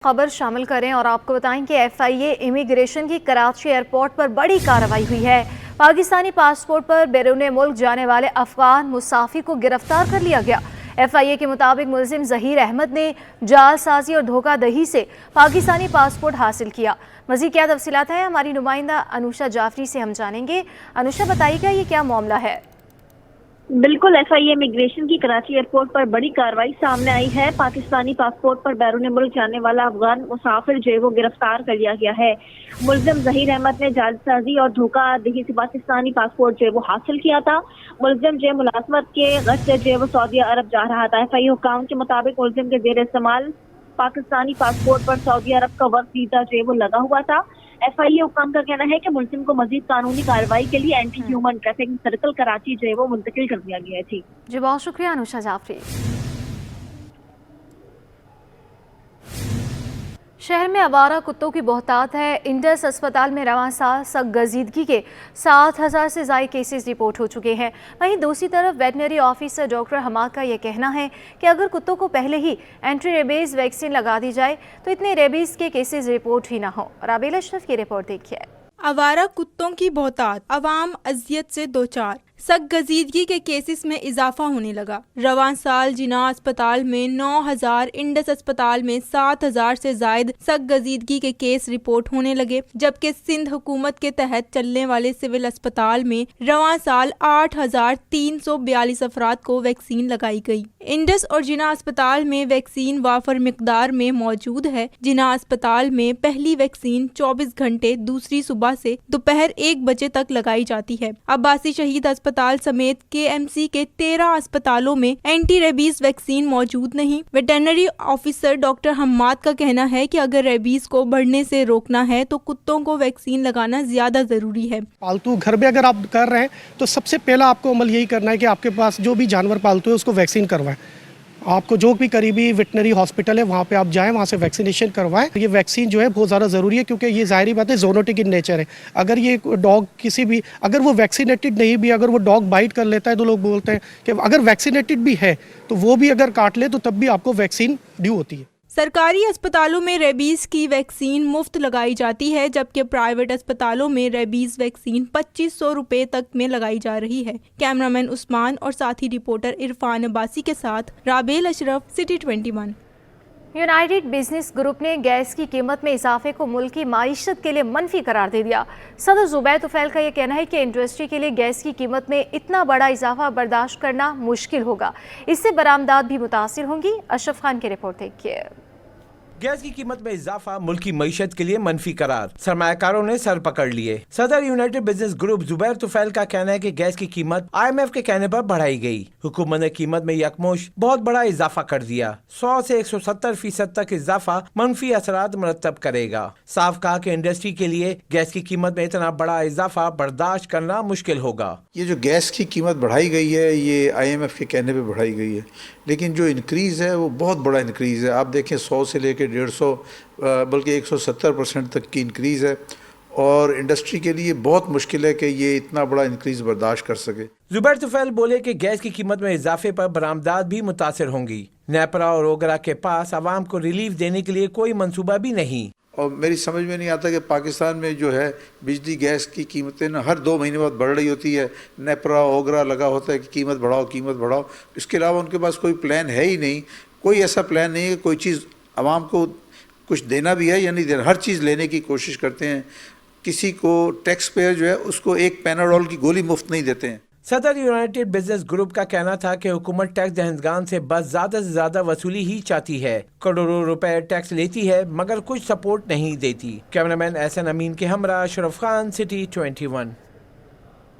खबर शामिल करें और आपको बताएं कि FIA इमिग्रेशन की कराची एयरपोर्ट पर बड़ी कार्रवाई हुई है। पाकिस्तानी पासपोर्ट पर बैरून मुल्क जाने वाले अफगान मुसाफिर को गिरफ्तार कर लिया गया। FIA के मुताबिक मुलजिम जहीर अहमद ने जालसाजी और धोखाधड़ी से पाकिस्तानी पासपोर्ट हासिल किया। मज़ीद क्या तफसीलात हैं हमारी नुमाइंदा अनुषा जाफरी से हम जानेंगे। अनुषा, बताइएगा ये क्या मामला है? बिल्कुल, FIA इमिग्रेशन की कराची एयरपोर्ट पर बड़ी कार्रवाई सामने आई है। पाकिस्तानी पासपोर्ट पर बैरून मुल्क जाने वाला अफगान मुसाफिर जो है वो गिरफ्तार कर लिया गया है। मुलजिम जहीर अहमद ने जालसाजी और धोखाधड़ी से पाकिस्तानी पासपोर्ट जो है वो हासिल किया था। मुलजिम जो मुलाजमत के गरज से जो है वो सऊदी अरब जा रहा था। FIA हुक्काम के मुताबिक मुलजिम के जेर इस्तेमाल पाकिस्तानी पासपोर्ट पर सऊदी अरब का वर्क वीजा जो है वो लगा हुआ था। FIA हुक्काम का कहना है कि मुलजिम को मजीद कानूनी कार्रवाई के लिए anti human trafficking circle Karachi जो है वो मुंतकिल कर दिया गया है। जी, बहुत शुक्रिया अनुषा जाफरी। शहर में आवारा कुत्तों की बहुतात है। इंडस अस्पताल में रवां साल सगजीदगी के 7000 से ज़ायद केसेस रिपोर्ट हो चुके हैं। वहीं दूसरी तरफ वेटनरी ऑफिसर डॉक्टर हमाद का यह कहना है कि अगर कुत्तों को पहले ही एंटी रेबीज़ वैक्सीन लगा दी जाए तो इतने रेबीज़ के केसेस रिपोर्ट ही ना हो। राबेल अशरफ की रिपोर्ट देखिए। आवारा कुत्तों की बहुतात, अवाम अजियत से दो चार, सगजीदगी के केसेस में इजाफा होने लगा। रवां साल जिना अस्पताल में 9000, इंडस अस्पताल में 7000 से जायद सगजीदगी के केस रिपोर्ट होने लगे, जबकि सिंध हुकूमत के तहत चलने वाले सिविल अस्पताल में रवां साल 8342 अफराद को वैक्सीन लगाई गई। इंडस और जिना अस्पताल में वैक्सीन वाफर मिकदार में मौजूद है। जिना अस्पताल में पहली वैक्सीन 24 घंटे, दूसरी सुबह से दोपहर 1 बजे तक लगाई जाती है। अब्बासी शहीद अस्पताल समेत KMC के 13 अस्पतालों में एंटी रेबीज वैक्सीन मौजूद नहीं। वेटरनरी ऑफिसर डॉक्टर हम्माद का कहना है कि अगर रेबीज को बढ़ने से रोकना है तो कुत्तों को वैक्सीन लगाना ज्यादा जरूरी है। पालतू घर में अगर आप कर रहे हैं तो सबसे पहला आपको अमल यही करना है कि आपके पास जो भी जानवर पालतू है उसको वैक्सीन करवाएं। आपको जो भी करीबी वेटनरी हॉस्पिटल है वहाँ पे आप जाएं, वहाँ से वैक्सीनेशन करवाएं। ये वैक्सीन जो है बहुत ज़्यादा ज़रूरी है क्योंकि ये ज़ाहिरी बात है ज़ोनोटिक इन नेचर है। अगर ये डॉग किसी भी, अगर वो वैक्सीनेटेड नहीं भी, अगर वो डॉग बाइट कर लेता है तो लोग बोलते हैं कि अगर वैक्सीनेटेड भी है तो वो भी अगर काट ले तो तब भी आपको वैक्सीन ड्यू होती है। सरकारी अस्पतालों में रेबीज की वैक्सीन मुफ्त लगाई जाती है, जबकि प्राइवेट अस्पतालों में रेबीज वैक्सीन 2500 रुपए तक में लगाई जा रही है। कैमरामैन उस्मान और साथी रिपोर्टर इरफान अब्बासी के साथ Rabel Ashraf, city 21। United business group ने गैस की कीमत में इजाफे को मुल्क की माईशत के लिए मनफी करार दे दिया। सदर जुबैर तुफैल का यह कहना है कि इंडस्ट्री के लिए गैस की कीमत में इतना बड़ा इजाफा बर्दाश्त करना मुश्किल होगा। इससे बरामदात भी मुतासिर होंगी। अशरफ खान की रिपोर्ट देखिए। गैस की कीमत में इजाफा मुल्क की मईशत के लिए मनफी करार, सरमायाकारों ने सर पकड़ लिए। सदर United business group Zubair Tufail का कहना है कि गैस की कीमत IMF के कहने पर बढ़ाई गई। हुकूमत ने कीमत में यकमुश्त बहुत बड़ा इजाफा कर दिया। 100 से 170% तक इजाफा मनफी असरात मरतब करेगा। साफ कहा कि इंडस्ट्री के लिए गैस की कीमत में इतना बड़ा इजाफा बर्दाश्त करना मुश्किल होगा। ये जो गैस की कीमत बढ़ाई गई है ये IMF के कहने पे बढ़ाई गई है, लेकिन जो इंक्रीज़ है वो बहुत बड़ा इंक्रीज़ है। आप देखें 100 से लेकर 150 बल्कि 170% तक की इंक्रीज़ है और इंडस्ट्री के लिए बहुत मुश्किल है कि ये इतना बड़ा इंक्रीज़ बर्दाश्त कर सके। जुबैर तुफैल बोले कि गैस की कीमत में इजाफे पर बरामदात भी मुतासिर होंगी। नेपरा और ओगरा के पास आवाम को रिलीफ देने के लिए कोई मंसूबा भी नहीं। और मेरी समझ में नहीं आता कि पाकिस्तान में जो है बिजली गैस की कीमतें ना हर 2 महीने बाद बढ़ रही होती है। नेपरा ओगरा लगा होता है कि कीमत बढ़ाओ। इसके अलावा उनके पास कोई प्लान है ही नहीं। कोई ऐसा प्लान नहीं है कि कोई चीज़ आवाम को कुछ देना भी है या नहीं देना। हर चीज़ लेने की कोशिश करते हैं। किसी को टैक्स पेयर जो है उसको एक पैनाडोल की गोली मुफ्त नहीं देते हैं। सदर यूनाइटेड बिजनेस ग्रुप का कहना था कि हुकूमत टैक्स दहनदगान से बस ज्यादा से ज्यादा वसूली ही चाहती है। करोड़ों रुपए टैक्स लेती है मगर कुछ सपोर्ट नहीं देती। कैमरामैन एहसन अमीन के हमरा अशरफ खान, सिटी 21।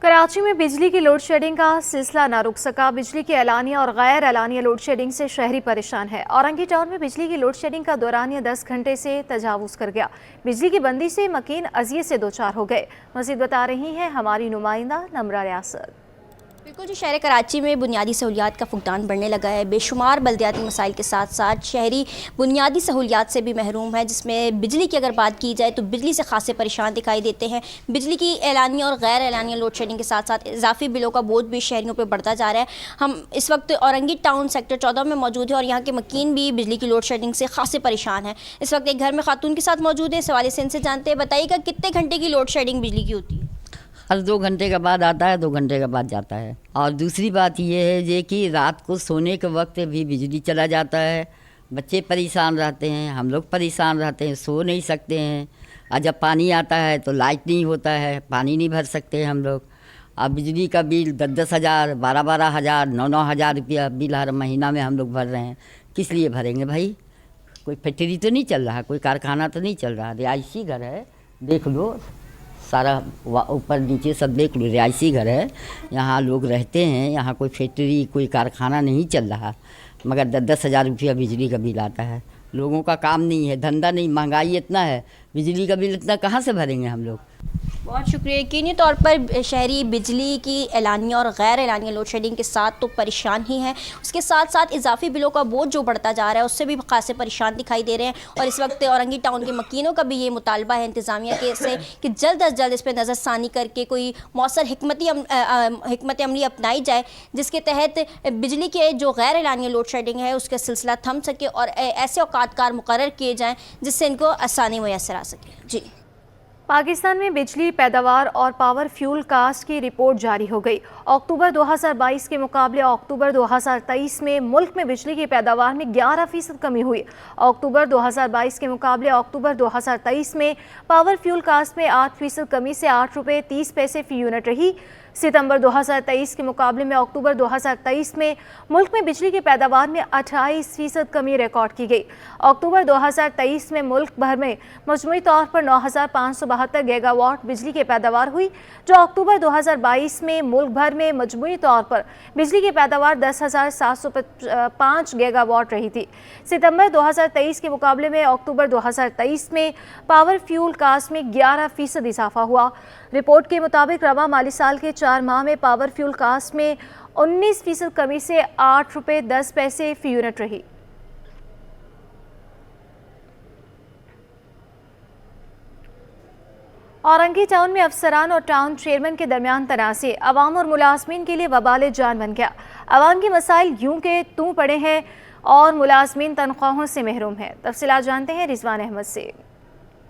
कराची में बिजली की लोड शेडिंग का सिलसिला न रुक सका। बिजली की एलानिया और गैर एलानिया लोड शेडिंग से शहरी परेशान है। औरंगी टाउन में बिजली की लोड शेडिंग का दौरानिया 10 घंटे से तजावुज कर गया। बिजली की बंदी से मकीन अजियत से दो चार हो गए। मज़ीद बता रही हैं हमारी नुमाइंदा नम्रा रियासत। بالکل جی، شہر کراچی میں بنیادی سہولیات کا فقدان بڑھنے لگا ہے. بے شمار بلدیاتی مسائل کے ساتھ ساتھ شہری بنیادی سہولیات سے بھی محروم ہے، جس میں بجلی کی اگر بات کی جائے تو بجلی سے خاصے پریشان دکھائی دیتے ہیں. بجلی کی اعلانیہ اور غیر اعلانیہ لوڈ شیڈنگ کے ساتھ ساتھ اضافی بلوں کا بوجھ بھی شہریوں پہ بڑھتا جا رہا ہے. ہم اس وقت اورنگی ٹاؤن سیکٹر 14 میں موجود ہیں اور یہاں کے مکین بھی بجلی کی لوڈ شیڈنگ سے خاصے پریشان ہیں. اس وقت ایک گھر میں خاتون کے ساتھ موجود ہے، اس حوالے سے ان سے جانتے ہیں. بتائیے گا کتنے گھنٹے کی لوڈ شیڈنگ بجلی کی ہوتی ہے؟ ہر 2 گھنٹے کے بعد آتا ہے، 2 گھنٹے کے بعد جاتا ہے. اور دوسری بات یہ ہے یہ کہ رات کو سونے کے وقت بھی بجلی چلا جاتا ہے. بچے پریشان رہتے ہیں، ہم لوگ پریشان رہتے ہیں، سو نہیں سکتے ہیں. اور جب پانی آتا ہے تو لائٹ نہیں ہوتا ہے، پانی نہیں بھر سکتے ہم لوگ. اور بجلی کا بل 10 ہزار 12 ہزار 9 ہزار روپیہ بل ہر مہینہ میں ہم لوگ بھر رہے ہیں. کس لیے بھریں گے بھائی؟ کوئی فیکٹری تو نہیں چل رہا، کوئی کارخانہ تو نہیں چل رہا. رہائشی گھر ہے، دیکھ لو سارا اوپر نیچے سب دیکھ لو، رہائشی گھر ہے، یہاں لوگ رہتے ہیں. یہاں کوئی فیکٹری کوئی کارخانہ نہیں چل رہا، مگر 10 ہزار روپیہ بجلی کا بل آتا ہے. لوگوں کا کام نہیں ہے، دھندا نہیں، مہنگائی اتنا ہے، بجلی کا بل اتنا کہاں سے بھریں گے ہم لوگ؟ بہت شکریہ. یقینی طور پر شہری بجلی کی اعلانیہ اور غیر اعلانیہ لوڈ شیڈنگ کے ساتھ تو پریشان ہی ہیں، اس کے ساتھ ساتھ اضافی بلوں کا بوجھ جو بڑھتا جا رہا ہے اس سے بھی خاصے پریشان دکھائی دے رہے ہیں. اور اس وقت اورنگی ٹاؤن کے مکینوں کا بھی یہ مطالبہ ہے انتظامیہ کے سے کہ جلد از جلد اس پہ نظر ثانی کر کے کوئی مؤثر حکمت عملی اپنائی جائے جس کے تحت بجلی کے جو غیر اعلانیہ لوڈ شیڈنگ ہے اس کا سلسلہ تھم سکے اور ایسے اوقات کار مقرر کیے جائیں جس سے ان کو آسانی میسر آ سکے. جی، پاکستان میں بجلی پیداوار اور پاور فیول کاسٹ کی رپورٹ جاری ہو گئی. اکتوبر 2022 کے مقابلے اکتوبر 2023 میں ملک میں بجلی کی پیداوار میں 11% کمی ہوئی. اکتوبر 2022 کے مقابلے اکتوبر 2023 میں پاور فیول کاسٹ میں 8% کمی سے 8 روپے 30 پیسے فی یونٹ رہی. ستمبر 2023 کے مقابلے میں اکتوبر 2023 میں ملک میں بجلی کی پیداوار میں 28% کمی ریکارڈ کی گئی. اکتوبر 2023 میں ملک بھر میں مجموعی طور پر 9572 گیگا واٹ بجلی کی پیداوار ہوئی، جو اکتوبر 2022 میں ملک بھر میں مجموعی طور پر بجلی کی پیداوار 10,705 گیگا واٹ رہی تھی. ستمبر 2023 کے مقابلے میں اکتوبر 2023 میں پاور فیول کاسٹ میں 11% اضافہ ہوا. رپورٹ کے مطابق رواں مالی سال کے 4 ماہ میں پاور فیول کاسٹ میں 19% کمی سے 8 روپے 10 پیسے فی یونٹ رہی. اورنگی ٹاؤن میں افسران اور ٹاؤن چیئرمین کے درمیان تنازع عوام اور ملازمین کے لیے وبال جان بن گیا. عوام کے مسائل یوں کہ توں پڑے ہیں اور ملازمین تنخواہوں سے محروم ہیں. تفصیلات جانتے ہیں رضوان احمد سے.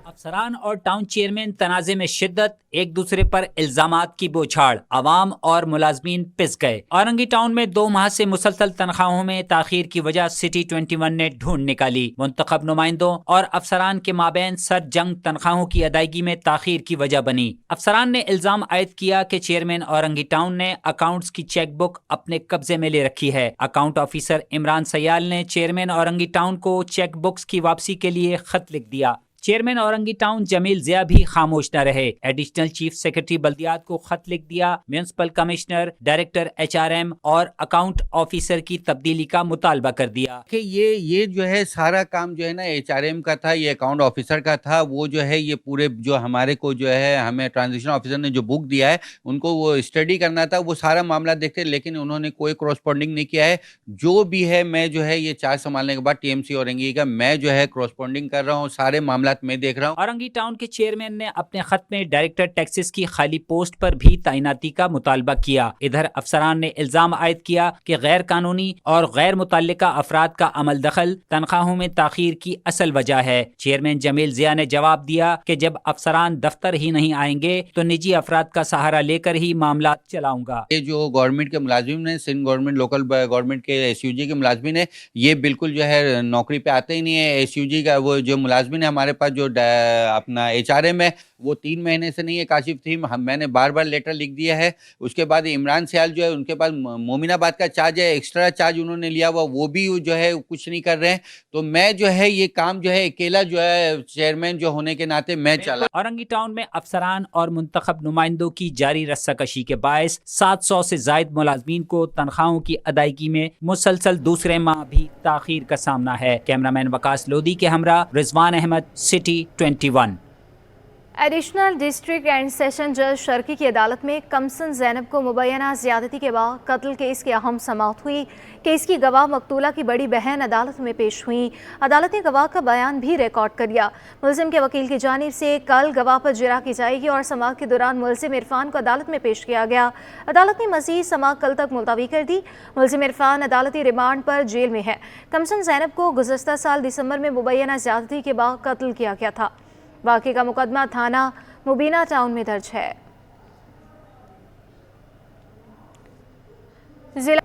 افسران اور ٹاؤن چیئرمین تنازع میں شدت، ایک دوسرے پر الزامات کی بوچھاڑ، عوام اور ملازمین پس گئے. اورنگی ٹاؤن میں 2 ماہ سے مسلسل تنخواہوں میں تاخیر کی وجہ سٹی 21 نے ڈھونڈ نکالی. منتخب نمائندوں اور افسران کے مابین سر جنگ تنخواہوں کی ادائیگی میں تاخیر کی وجہ بنی. افسران نے الزام عائد کیا کہ چیئرمین اورنگی ٹاؤن نے اکاؤنٹس کی چیک بک اپنے قبضے میں لے رکھی ہے. اکاؤنٹ آفیسر عمران سیال نے چیئرمین اورنگی ٹاؤن کو چیک بکس کی واپسی کے لیے خط لکھ دیا. چیئرمین اورنگی ٹاؤن جمیل ضیاء بھی خاموش نہ رہے. ایڈیشنل چیف سیکرٹری بلدیات کو خط لکھ دیا. میونسپل کمشنر، ڈائریکٹر HRM اور اکاؤنٹ آفیسر کی تبدیلی کا مطالبہ کر دیا. کہ یہ جو ہے سارا کام جو ہے نا HRM کا تھا، یہ اکاؤنٹ آفیسر کا تھا. وہ جو ہے یہ پورے جو ہمارے کو جو ہے ہمیں ٹرانزیکشن آفیسر نے جو بک دیا ہے ان کو وہ اسٹڈی کرنا تھا، وہ سارا معاملہ دیکھتے، لیکن انہوں نے کوئی کراسپونڈنگ نہیں کیا ہے. جو بھی ہے میں جو ہے یہ چارج سنبھالنے کے بعد TMC اورنگی کا میں جو ہے کراسپونڈنگ کر رہا ہوں، سارے معاملات میں دیکھ رہا ہوں. اورنگی ٹاؤن کے چیئرمین نے اپنے خط میں ڈائریکٹر ٹیکسز کی خالی پوسٹ پر بھی تعیناتی کا مطالبہ کیا. ادھر افسران نے الزام عائد کیا کہ غیر قانونی اور غیر متعلقہ افراد کا عمل دخل تنخواہوں میں تاخیر کی اصل وجہ ہے. چیئرمین جمیل ضیاء نے جواب دیا کہ جب افسران دفتر ہی نہیں آئیں گے تو نجی افراد کا سہارا لے کر ہی معاملات چلاؤں گا. یہ جو گورنمنٹ کے ملازمین ہیں، سندھ گورنمنٹ لوکل گورنمنٹ کے SUG کے ملازمین ہیں، یہ بالکل جو ہے نوکری پہ آتے ہی نہیں ہے. SUG کا وہ جو ملازمین ہے ہمارے پاس جو اپنا HRM ہے وہ 3 مہینے سے نہیں ہے. کاشف تھی، میں نے بار بار لیٹر لکھ دیا ہے. اس کے بعد عمران سیال جو ہے ان کے پاس مومن آباد کا چارج ہے، ایکسٹرا چارج انہوں نے لیا ہوا، وہ بھی جو ہے کچھ نہیں کر رہے ہیں. تو میں جو ہے یہ کام جو ہے اکیلا جو ہے چیئرمین جو ہونے کے ناطے میں چلا. اورنگی ٹاؤن میں افسران اور منتخب نمائندوں کی جاری رسہ کشی کے باعث 700 سے زائد ملازمین کو تنخواہوں کی ادائیگی میں مسلسل دوسرے ماہ بھی تاخیر کا سامنا ہے. کیمرامین وقاص لودھی کے ہمراہ Rizwan Ahmed, city 21. Additional district and session जज शर्की की अदालत में कमसन जैनब को मुबैना ज्यादती के बाद कत्ल केस की अहम समाअत हुई। केस की गवाह मकतूला की बड़ी बहन अदालत में पेश हुई। अदालत ने गवाह का बयान भी रिकॉर्ड कर लिया। मुलजिम के वकील की जानिब से कल गवाह पर जिरा की जाएगी और समाअत के दौरान मुलजिम इरफान को अदालत में पेश किया गया। अदालत ने मजीद समाअत कल तक मुलतवी कर दी। मुलजिम इरफान अदालती रिमांड पर जेल में है। कमसन जैनब को गुज़श्ता साल दिसंबर में मुबैना ज्यादती के बाद कत्ल किया गया था। वाक़े का मुकदमा थाना मुबीना टाउन में दर्ज है। जिला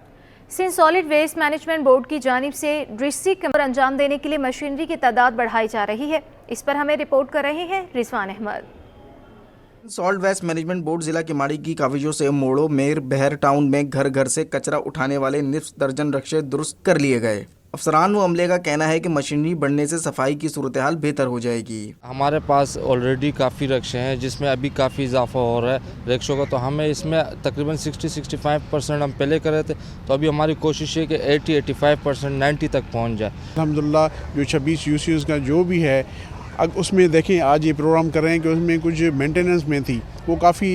Sindh solid waste management board की जानिब से डिस्ट्रिक्ट पर अंजाम देने के लिए मशीनरी की तादाद बढ़ाई जा रही है। इस पर हमें रिपोर्ट कर रहे हैं Rizwan Ahmed. Solid waste management board जिला किमाड़ी की काविशों से मोड़ो मेर बहर टाउन में घर घर से कचरा उठाने वाले निफ्स दर्जन रक्शे दुरुस्त कर लिए गए। अफसरान व अमले का कहना है कि मशीनरी बढ़ने से सफाई की सूरत हाल बेहतर हो जाएगी। हमारे पास ऑलरेडी काफ़ी रक्शे हैं जिसमें अभी काफ़ी इजाफा हो रहा है रिक्शों का, तो हमें इसमें तकरीबन 60-65% हम पहले कर रहे थे, तो अभी हमारी कोशिश है कि 80-85% 90 तक पहुंच जाए। अल्हम्दुलिल्लाह जो 26 यूसीज़ का जो भी है, अब उसमें देखें आज ये प्रोग्राम कर रहे हैं कि उसमें कुछ मेंटेनेंस में थी, वो काफ़ी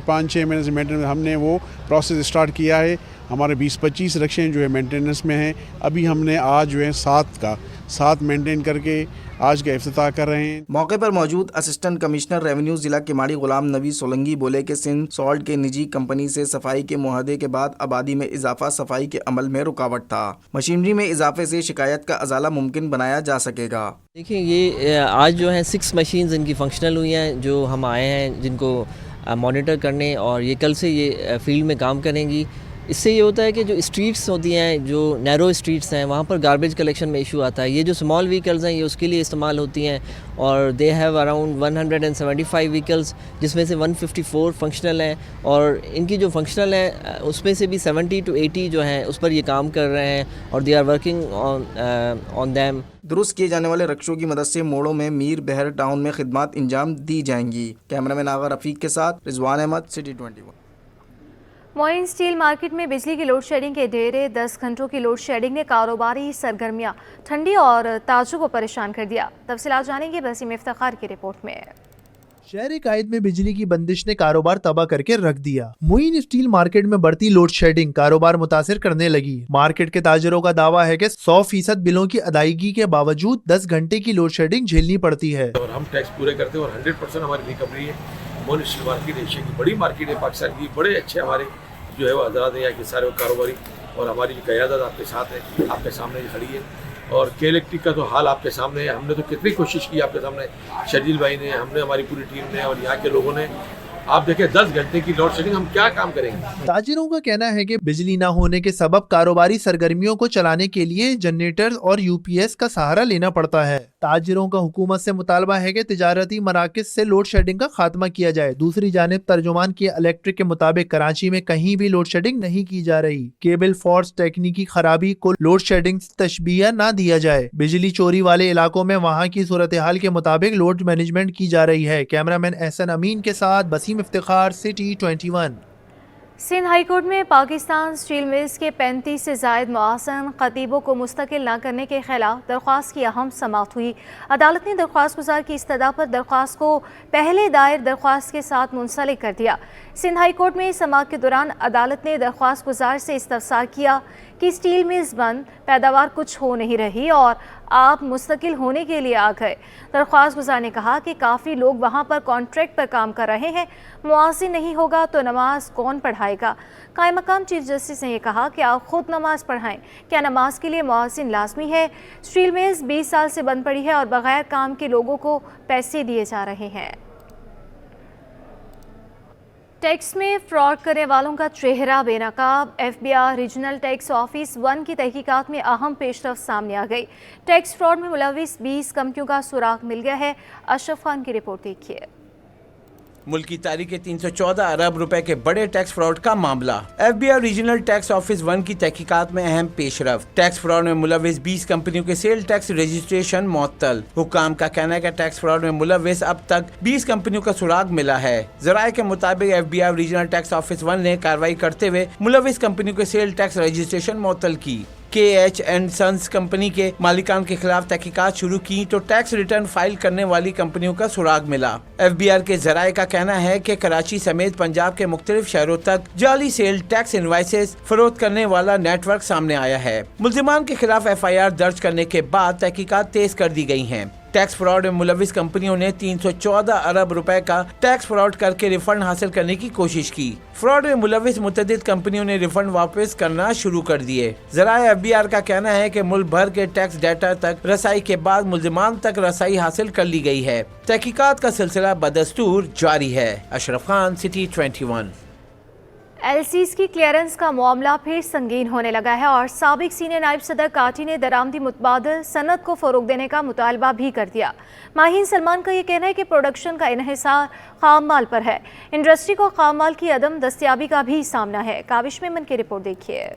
5-6 महीने से मेंटेनेंस हमने वो प्रोसेस स्टार्ट किया है। हमारे 20-25 रक्शे जो है मेंटेनेंस में हैं। अभी हमने आज जो है 7 मेंटेन करके आज का इफ्तिताह कर रहे हैं। मौके पर मौजूद असिस्टेंट कमिश्नर रेवेन्यू जिला किमाड़ी गुलाम नबी सोलंगी बोले कि सिंध सॉल्ट के निजी कंपनी से सफाई के मुआहदे के बाद आबादी में इजाफा सफाई के अमल में रुकावट था। मशीनरी में इजाफे से शिकायत का अजाला मुमकिन बनाया जा सकेगा। देखिए ये आज जो है 6 मशीन्स इनकी फंक्शनल हुई हैं जो हम आए हैं जिनको मॉनिटर करने, और ये कल से ये फील्ड में काम करेंगी। इससे ये होता है कि जो स्ट्रीट्स होती हैं, जो नैरो स्ट्रीट्स हैं, वहाँ पर गार्बेज कलेक्शन में इशू आता है। ये जो स्मॉल व्हीकल्स हैं ये उसके लिए इस्तेमाल होती हैं, और दे हैव अराउंड 175 व्हीकल्स जिसमें से 154 फंक्शनल हैं, और इनकी जो फंक्शनल हैं उसमें से भी 70 to 80 जो हैं उस पर ये काम कर रहे हैं, और they are working on them. दुरुस्त किए जाने वाले रक्शों की मदद से मोड़ों में मीर बहर टाउन में खिदमत इंजाम दी जाएंगी। कैमरामैन आगा रफीक के साथ Rizwan Ahmed, city 21। Moin steel market में बिजली की लोड शेडिंग के डेरे 10 घंटों की लोड शेडिंग ने कारोबारी सरगर्मियां ठंडी और ताजों को परेशान कर दिया। तफसीलात जानेंगे वसीम इफ्तिखार की रिपोर्ट में। शहर कायद में बिजली की बंदिश ने कारोबार तबाह करके रख दिया। मोइन स्टील मार्केट में बढ़ती लोड शेडिंग कारोबार मुतासिर करने लगी। मार्केट के ताजरों का दावा है कि 100% बिलों की अदायगी के बावजूद 10 घंटे की लोड शेडिंग झेलनी पड़ती है। और हम टैक्स पूरे करते हैं और 100% हमारी रिकवरी है। मोइन स्टील मार्केट एशिया की बड़ी मार्केट है पाकिस्तान की। बड़े अच्छे हमारे जो है वो हजरात हैं यहाँ के सारे कारोबारी, और हमारी क़यादत आपके साथ है, आपके सामने खड़ी है। और के इलेक्ट्रिक का तो हाल आपके सामने है। हमने तो कितनी कोशिश की आपके सामने, शर्जील भाई ने, हमने, हमारी पूरी टीम ने और यहाँ के लोगों ने। आप देखें 10 घंटे की लोड शेडिंग, हम क्या काम करेंगे। ताजिरों का कहना है कि बिजली न होने के सबब कारोबारी सरगर्मियों को चलाने के लिए जनरेटर और यूपीएस का सहारा लेना पड़ता है। ताजिरों का हुकूमत से मुतालबा है कि तिजारती मराकज से लोड शेडिंग का खात्मा किया जाए। दूसरी जानिब तर्जुमान की इलेक्ट्रिक के मुताबिक कराची में कहीं भी लोड शेडिंग नहीं की जा रही। केबल फॉल्ट तकनीकी खराबी को लोड शेडिंग तशबीह न दिया जाए। बिजली चोरी वाले इलाकों में वहाँ की सूरत हाल के मुताबिक लोड मैनेजमेंट की जा रही है। कैमरामैन एहसन अमीन के साथ Waseem Iftikhar, city 21। Sindh high court में पाकिस्तान स्टील मिल्स के 35 से ज़ायद मुआज़िन खतीबों को मुस्तकिल न करने के खिलाफ दरख्वास्त की अहम समाअत हुई। अदालत ने दरख्वास्त गुजार की इस्तदा पर दरख्वास्त को पहले दायर दरख्वास्त के साथ मुंसलिक कर दिया। सिंध हाई कोर्ट में समाअत के दौरान अदालत ने दरख्वास्त गुजार से इस्तफसार किया कि स्टील मिल्स बंद, पैदावार कुछ हो नहीं रही और आप मुस्तकिल होने के लिए आ गए। दरख्वास्त गुजार ने कहा कि काफ़ी लोग वहाँ पर कॉन्ट्रैक्ट पर काम कर रहे हैं, मुआज़िन नहीं होगा तो नमाज कौन पढ़ाएगा। कायम मकाम चीफ जस्टिस ने यह कहा कि आप खुद नमाज पढ़ाएं, क्या नमाज के लिए मुआज़िन लाजमी है। स्टील मिल्स 20 साल से बंद पड़ी है और बगैर काम के लोगों को पैसे दिए जा रहे हैं। टैक्स में फ्रॉड करने वालों का चेहरा बेनकाब। FBI रीजनल टैक्स ऑफिस 1 की तहकीकात में अहम पेशरफ्त सामने आ गई। टैक्स फ्रॉड में मुलविस 20 कंपनियों का सुराग मिल गया है। अशरफ खान की रिपोर्ट देखिए। मुल्क की तारीख के 314 अरब रुपए के बड़े टैक्स फ्रॉड का मामला। FBI रीजनल टैक्स ऑफिस 1 की तहकीकात में अहम पेशरफ्त। टैक्स फ्रॉड में मुलविस 20 कंपनियों के सेल टैक्स रजिस्ट्रेशन मुअत्तल। हुकाम का कहना है कि टैक्स फ्रॉड में मुलविस अब तक 20 कंपनियों का सुराग मिला है। जराये के मुताबिक FBI रीजनल टैक्स ऑफिस 1 ने कार्रवाई करते हुए मुलविस कंपनियों के सेल टैक्स रजिस्ट्रेशन मुअत्तल की। KH एंड सन्स कंपनी के मालिकान के खिलाफ तहकीकात शुरू की तो टैक्स रिटर्न फाइल करने वाली कंपनियों का सुराग मिला। FBR के जराये का कहना है कि कराची समेत पंजाब के मुख्तलिफ शहरों तक जाली सेल टैक्स इनवाइसेस फरोख्त करने वाला नेटवर्क सामने आया है। मुल्जिमान के खिलाफ FIR दर्ज करने के बाद तहकीकात तेज कर दी गई हैं। टैक्स फ्रॉड में मुलविस कंपनियों ने 314 अरब रुपए का टैक्स फ्रॉड करके रिफंड हासिल करने की कोशिश की। फ्रॉड में मुलविस मुतअद्दिद कंपनियों ने रिफंड वापस करना शुरू कर दिए। जराए FBR का कहना है कि मुल्क भर के टैक्स डाटा तक रसाई के बाद मुल्जिमान तक रसाई हासिल कर ली गई है। तहकीकात का सिलसिला बदस्तूर जारी है। अशरफ खान, सिटी 21। LCs की क्लियरेंस का मामला फिर संगीन होने लगा है और साबिक सीनियर नायब सदर काटी ने दरामदी मुतबादल सनत को फ़रोग देने का मुतालबा भी कर दिया। माहीन सलमान का ये कहना है कि प्रोडक्शन का इन्हिसार खाम माल पर है। इंडस्ट्री को खाम माल की अदम दस्तियाबी का भी सामना है। काविश मेमन की रिपोर्ट देखिए।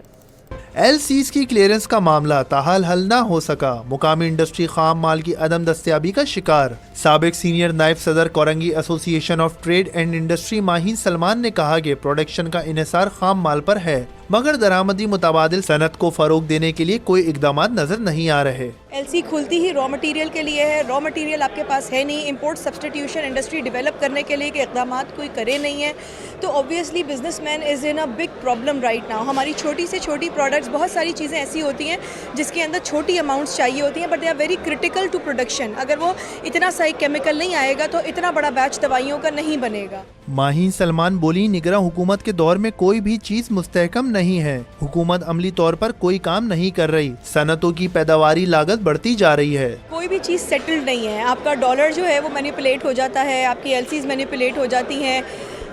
LCs की क्लियरेंस का मामला ताहाल हल ना हो सका। मुकामी इंडस्ट्री खाम माल की अदम दस्तियाबी का शिकार। साबिक सीनियर नायब सदर Korangi association of trade and industry Maheen Salman ने कहा कि प्रोडक्शन का इन्हिसार खाम माल पर है, मगर दरामदी मुताबादिल सनत को फरोग देने के लिए कोई इकदाम नजर नहीं आ रहे। LC खुलती ही रॉ मटेरियल के लिए है, रॉ मटेरियल आपके पास है नहीं, इंपोर्ट सब्सटीट्यूशन इंडस्ट्री डेवलप करने के लिए के इकदाम कोई करे नहीं है, तो obviously businessman is in a big problem right now. हमारी छोटी से छोटी प्रोडक्ट्स, बहुत सारी चीज़ें ऐसी होती हैं जिसके अंदर छोटी अमाउंट्स चाहिए होती हैं, but they are very critical to production. अगर वो इतना सही केमिकल नहीं आएगा तो इतना बड़ा बैच दवाइयों का नहीं बनेगा। माहीन सलमान बोली, निगरां हुकूमत के दौर में कोई भी चीज मुस्तहकम नहीं है। हुकूमत अमली तौर पर कोई काम नहीं कर रही। सनतों की पैदावारी लागत बढ़ती जा रही है। कोई भी चीज़ सेटल्ड नहीं है। आपका डॉलर जो है वो मैनिपुलेट हो जाता है, आपकी LCs मैनिपुलेट हो जाती हैं।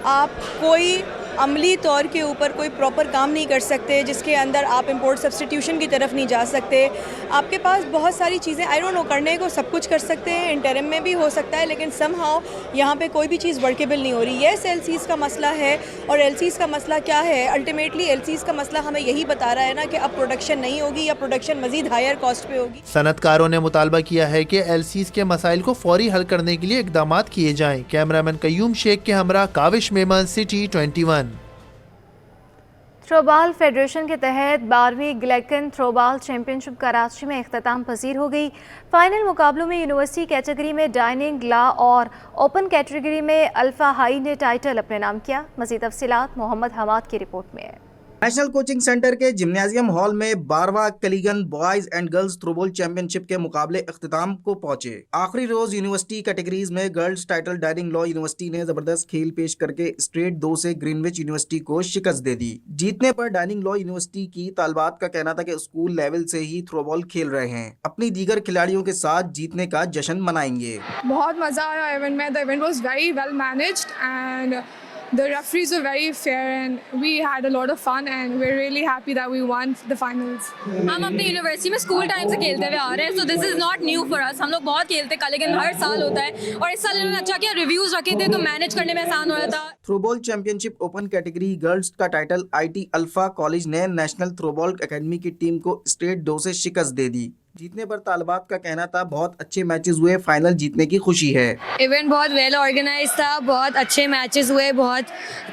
आप कोई अमली तौर के ऊपर कोई प्रॉपर काम नहीं कर सकते जिसके अंदर आप इंपोर्ट सब्सटीट्यूशन की तरफ नहीं जा सकते। आपके पास बहुत सारी चीज़ें, आई डोंट नो, करने को सब कुछ कर सकते हैं, इंटरिम में भी हो सकता है, लेकिन समहाउ यहाँ पे कोई भी चीज़ वर्केबल नहीं हो रही। येस, LCs का मसला है, और LCs का मसला क्या है? अल्टीमेटली LCs का मसला हमें यही बता रहा है ना कि अब प्रोडक्शन नहीं होगी या प्रोडक्शन मजीद हायर कॉस्ट पे होगी। सनतकारों ने मुतालबा किया है कि LCs के मसाइल को फौरी हल करने के लिए इकदाम किए जाएं। कैमरामैन कयूम शेख के हमरा Kaavish Memon, city 21। Throwball federation के तहत 12वीं ग्लैकन थ्रोबॉल चैंपियनशिप कराची में इख्तिताम पजीर हो गई। फाइनल मुकाबलों में यूनिवर्सिटी कैटेगरी में डाइनिंग, ला और ओपन कैटेगरी में अल्फा हाई ने टाइटल अपने नाम किया। मज़ीद तफसीलात मोहम्मद हमाद की रिपोर्ट में। नेशनल कोचिंग सेंटर के जिम्नाजियम हॉल में 12वां कलीगन boys and girls throwball championship के मुकाबले इख्तिताम को पहुंचे। आखिरी रोज यूनिवर्सिटी कैटेगरीज में गर्ल्स टाइटल डाइनिंग लॉ यूनिवर्सिटी ने जबरदस्त खेल पेश करके स्ट्रेट 2 से ग्रीनविच यूनिवर्सिटी को शिकस्त दे दी। जीतने पर डाइनिंग लॉ यूनिवर्सिटी की तालिबात का कहना था कि स्कूल लेवल से ही थ्रोबॉल खेल रहे हैं, अपनी दीगर खिलाड़ियों के साथ जीतने का जश्न मनाएंगे। बहुत मजा आया इवेंट में। The event was very well managed and the referees were very fair and we had a lot of fun and we're really happy that we won the finals. हम अपनी यूनिवर्सिटी में स्कूल टाइम से खेलते हुए आ रहे हैं, so this is not new for us. हम लोग बहुत खेलते हैं, लेकिन हर साल होता है और इस साल इन्होंने अच्छा किया, रिव्यूज रखे थे तो मैनेज करने में आसान हो रहा था। Throwball championship open category girls का टाइटल IT अल्फा कॉलेज ने नेशनल थ्रोबॉल एकेडमी की टीम को स्ट्रेट 2 से शिकस्त दे दी। जीतने पर तालिबात का कहना था बहुत अच्छे मैचेस हुए, फाइनल जीतने की खुशी है। इवेंट बहुत वेल ऑर्गेनाइज था, बहुत अच्छे मैचेस हुए, बहुत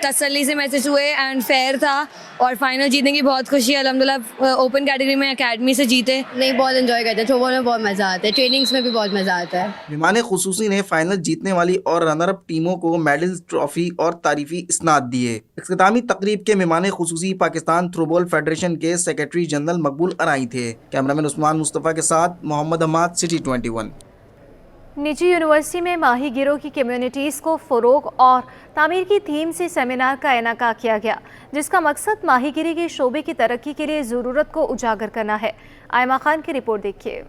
तसल्ली से मैचेस हुए एंड फेयर था और फाइनल जीतने की बहुत खुशी है। अल्हम्दुलिल्लाह ओपन कैटेगरी में एकेडमी से जीते। नहीं, बहुत एंजॉय करते हैं, थ्रोबॉल में बहुत मज़ा आता है, ट्रेनिंग्स में भी बहुत मज़ा आता है। मेहमान खुसूसी ने फाइनल जीतने वाली और रनर अप टीमों को मेडल, ट्रॉफी और तारीफी इसनाद दिए। इख्तितामी तकरीब के मेहमान खुसूसी पाकिस्तान थ्रोबॉल फेडरेशन के सेक्रेटरी जनरल मकबूल अराई थे। कैमरामैन उस्मान मुस्तफ़ा के साथ मोहम्मद हमाद, सिटी 21। निजी यूनिवर्सिटी में माहीगीरों की कम्युनिटीज़ को फ़रोग और तामीर की थीम से सेमिनार का इनेका किया गया, जिसका मकसद माहीगीरी के शोबे की तरक्की के लिए ज़रूरत को उजागर करना है। आयमा खान की रिपोर्ट देखिए।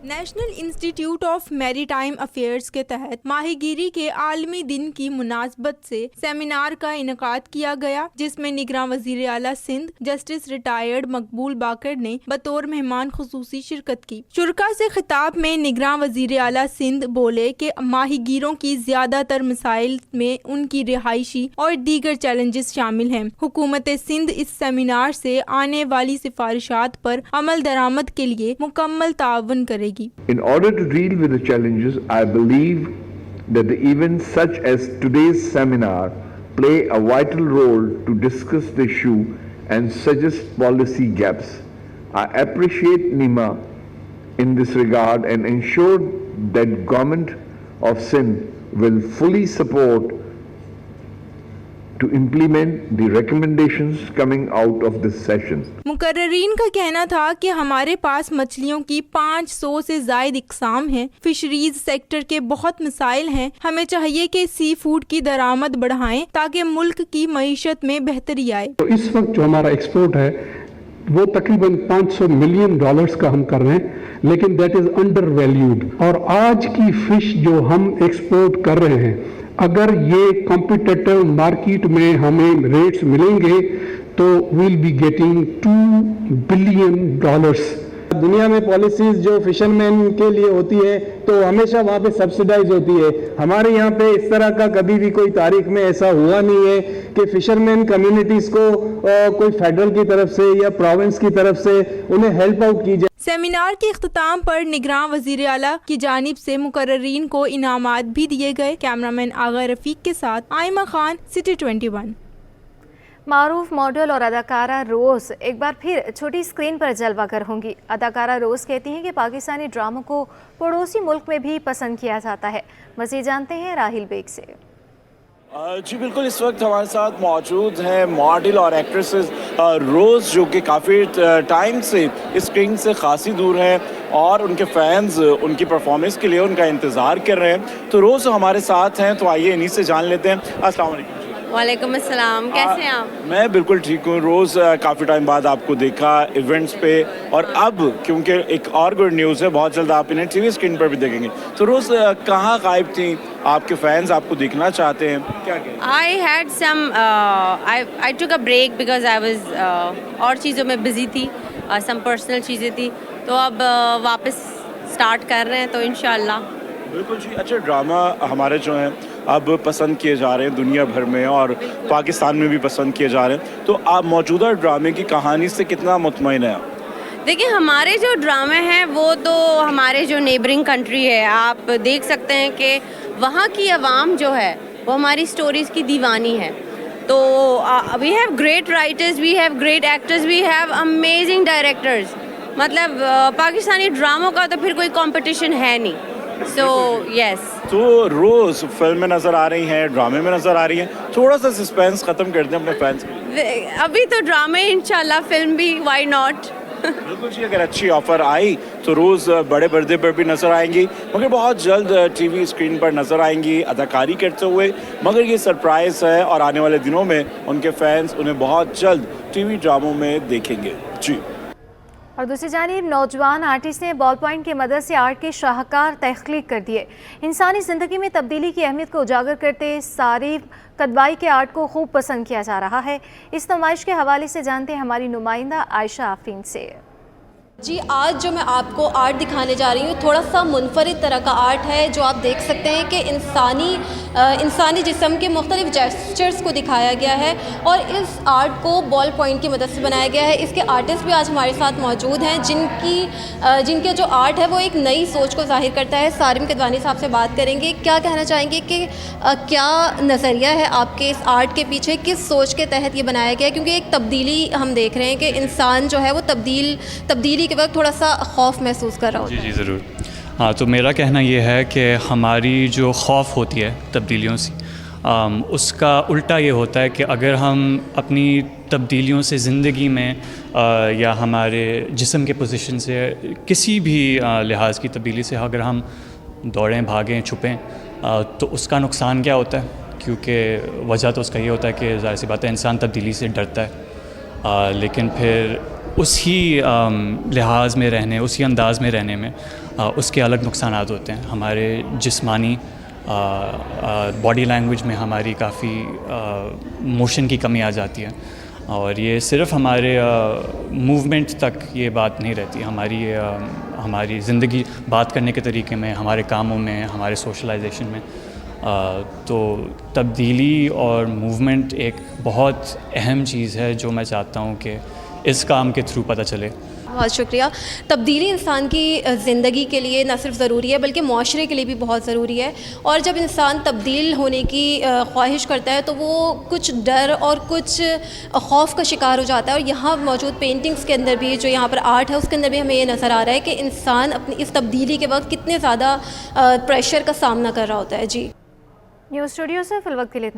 National institute of maritime affairs के तहत माहीगीरी के आलमी दिन की मुनासबत से सेमिनार का इनेकाद किया गया, जिसमें निगरां वजीर आला सिंध जस्टिस रिटायर्ड मकबूल बाकर ने बतौर मेहमान खुसूसी शिरकत की। शुरका से खिताब में निगरां वजीर आला सिंध बोले कि माहीगीरों की ज्यादातर मसाइल में उनकी रिहायशी और दीगर चैलेंजेस शामिल हैं। हुकूमत सिंध इस सेमिनार से आने वाली सिफारिशात पर अमल दरामद के लिए मुकम्मल ताअवुन करेगी। In order to deal with the challenges, I believe that the events such as today's seminar play a vital role to discuss the issue and suggest policy gaps. I appreciate NEMA in this regard and ensure that Government of Sindh will fully support to implement the recommendations coming out of this session. मुकर्ररीन का कहना था कि हमारे पास मछलियों की 500 से ज़ायद इकसाम हैं, fisheries sector के बहुत मसाइल हैं, हमें चाहिए कि सी फूड की दरामद बढ़ाएं ताकि मुल्क की मईशत में बेहतरी आए। तो इस वक्त जो हमारा एक्सपोर्ट है वो तकरीबन $500 मिलियन का हम कर रहे हैं, लेकिन दैट इज अंडर वैल्यूड। और आज की फिश जो हम एक्सपोर्ट कर रहे हैं, अगर ये कॉम्पिटिटिव मार्केट में हमें रेट्स मिलेंगे तो विल बी गेटिंग $2 बिलियन। दुनिया में पॉलिसीज जो फिशरमैन के लिए होती है तो हमेशा वहाँ पे सब्सिडाइज होती है। हमारे यहाँ पे इस तरह का कभी भी कोई तारीख में ऐसा हुआ नहीं है कि फिशरमैन कम्युनिटीज़ को कोई फेडरल की तरफ से या प्रोविंस की तरफ से उन्हें हेल्प आउट की जाए। सेमिनार के इख्तिताम पर निगरान वज़ीर आला की जानिब से मुकर्ररीन को इनामात भी दिए गए। कैमरामैन आगा रफीक के साथ आयमा खान, सिटी 21। मारूफ मॉडल और अदाकारा रोज़ एक बार फिर छोटी स्क्रीन पर जलवागर होंगी। अदाकारा रोज़ कहती हैं कि पाकिस्तानी ड्रामों को पड़ोसी मुल्क में भी पसंद किया जाता है। मज़ीद जानते हैं राहिल बेग से। जी बिल्कुल, इस वक्त हमारे साथ मौजूद हैं मॉडल और एक्ट्रेसेस रोज़, जो कि काफ़ी टाइम से स्क्रीन से खासी दूर हैं और उनके फैंस उनकी परफॉर्मेंस के लिए उनका इंतज़ार कर रहे हैं। तो रोज़ हमारे साथ हैं, तो आइए इन्हीं से जान लेते हैं। अस्सलाम वालेकुम। वालेकुम अस्सलाम, कैसे हैं आप? मैं बिल्कुल ठीक हूँ। रोज़ काफ़ी टाइम बाद आपको देखा इवेंट्स पे, और अब क्योंकि एक और गुड न्यूज़ है, बहुत जल्द आप इन्हें टीवी स्क्रीन पर भी देखेंगे। तो रोज़ कहाँ गायब थी? आपके फैंस आपको देखना चाहते हैं, क्या कहें? I had some I took a break because I was और चीज़ों में बिज़ी थी, some personal चीज़ें थी, तो अब वापस स्टार्ट कर रहे हैं, तो इंशाल्लाह। बिल्कुल जी। अच्छा, ड्रामा हमारे जो हैं अब पसंद किए जा रहे हैं दुनिया भर में, और पाकिस्तान में भी पसंद किए जा रहे हैं, तो आप मौजूदा ड्रामे की कहानी से कितना मुतमईन है? देखिए, हमारे जो ड्रामे हैं वो तो हमारे जो नेबरिंग कंट्री है, आप देख सकते हैं कि वहाँ की आवाम जो है वो हमारी स्टोरीज़ की दीवानी है। तो we have great writers, we have great actors, we have amazing directors. मतलब पाकिस्तानी ड्रामों का तो फिर कोई कंपटीशन है नहीं। So yes. तो रोज़ फिल्म में नज़र आ रही हैं, ड्रामे में नज़र आ रही हैं, थोड़ा सा सस्पेंस ख़त्म कर दें अपने फैंस के लिए। अभी तो ड्रामे, इंशाल्लाह फिल्म भी, व्हाई नॉट। बिल्कुल जी, अगर अच्छी ऑफ़र आई तो रोज़ बड़े पर्दे पर भी नज़र आएंगी, मगर बहुत जल्द टीवी स्क्रीन पर नज़र आएंगी अदाकारी करते हुए। मगर ये सरप्राइज़ है और आने वाले दिनों में उनके फैंस उन्हें बहुत जल्द टीवी ड्रामों में देखेंगे। जी। और दूसरी जानिब नौजवान आर्टिस्ट ने बॉल पॉइंट की मदद से आर्ट के शाहकार तख्लीक कर दिए। इंसानी ज़िंदगी में तब्दीली की अहमियत को उजागर करते सारिफ कदवाई के आर्ट को खूब पसंद किया जा रहा है। इस नुमाइश के हवाले से जानते हैं हमारी नुमाइंदा आयशा आफरीन से। जी, आज जो मैं आपको आर्ट दिखाने जा रही हूँ थोड़ा सा मुनफरिद तरह का आर्ट है, जो आप देख सकते हैं कि इंसानी जिस्म के मुख्तलिफ जेस्चर्स को दिखाया गया है और इस आर्ट को बॉल पॉइंट की मदद से बनाया गया है। इसके आर्टिस्ट भी आज हमारे साथ मौजूद हैं जिनके जो आर्ट है वो एक नई सोच को ज़ाहिर करता है। सारिम किदवानी साहब से बात करेंगे, क्या कहना चाहेंगे कि क्या नज़रिया है आपके इस आर्ट के पीछे, किस सोच के तहत ये बनाया गया है? क्योंकि एक तब्दीली हम देख रहे हैं कि इंसान जो है वो तब्दीली के वक्त थोड़ा सा खौफ महसूस कर रहा होता है। जी ज़रूर। हाँ, तो मेरा कहना ये है कि हमारी जो खौफ होती है तब्दीलियों से, उसका उल्टा ये होता है कि अगर हम अपनी तब्दीलियों से ज़िंदगी में या हमारे जिस्म के पोजीशन से किसी भी लिहाज की तब्दीली से अगर हम दौड़ें, भागें, छुपें, तो उसका नुकसान क्या होता है? क्योंकि वजह तो उसका ये होता है कि ज़ाहिर सी बात है इंसान तब्दीली से डरता है, लेकिन फिर उसी लिहाज में रहने, उसी अंदाज़ में रहने में उसके अलग नुकसान होते हैं। हमारे जिस्मानी बॉडी लैंग्वेज में हमारी काफ़ी मोशन की कमी आ जाती है, और ये सिर्फ हमारे मूवमेंट तक ये बात नहीं रहती, हमारी ज़िंदगी बात करने के तरीके में, हमारे कामों में, हमारे सोशलाइजेशन में। तो तब्दीली और मूवमेंट एक बहुत अहम चीज़ है जो मैं चाहता हूँ कि इस काम के थ्रू पता चले بہت شکریہ. تبدیلی انسان کی زندگی کے لیے نہ صرف ضروری ہے بلکہ معاشرے کے لیے بھی بہت ضروری ہے, اور جب انسان تبدیل ہونے کی خواہش کرتا ہے تو وہ کچھ ڈر اور کچھ خوف کا شکار ہو جاتا ہے. اور یہاں موجود پینٹنگز کے اندر بھی, جو یہاں پر آرٹ ہے, اس کے اندر بھی ہمیں یہ نظر آ رہا ہے کہ انسان اپنی اس تبدیلی کے وقت کتنے زیادہ پریشر کا سامنا کر رہا ہوتا ہے. جی, نیوز اسٹوڈیو سے فی الوقت کے لیے اتنا.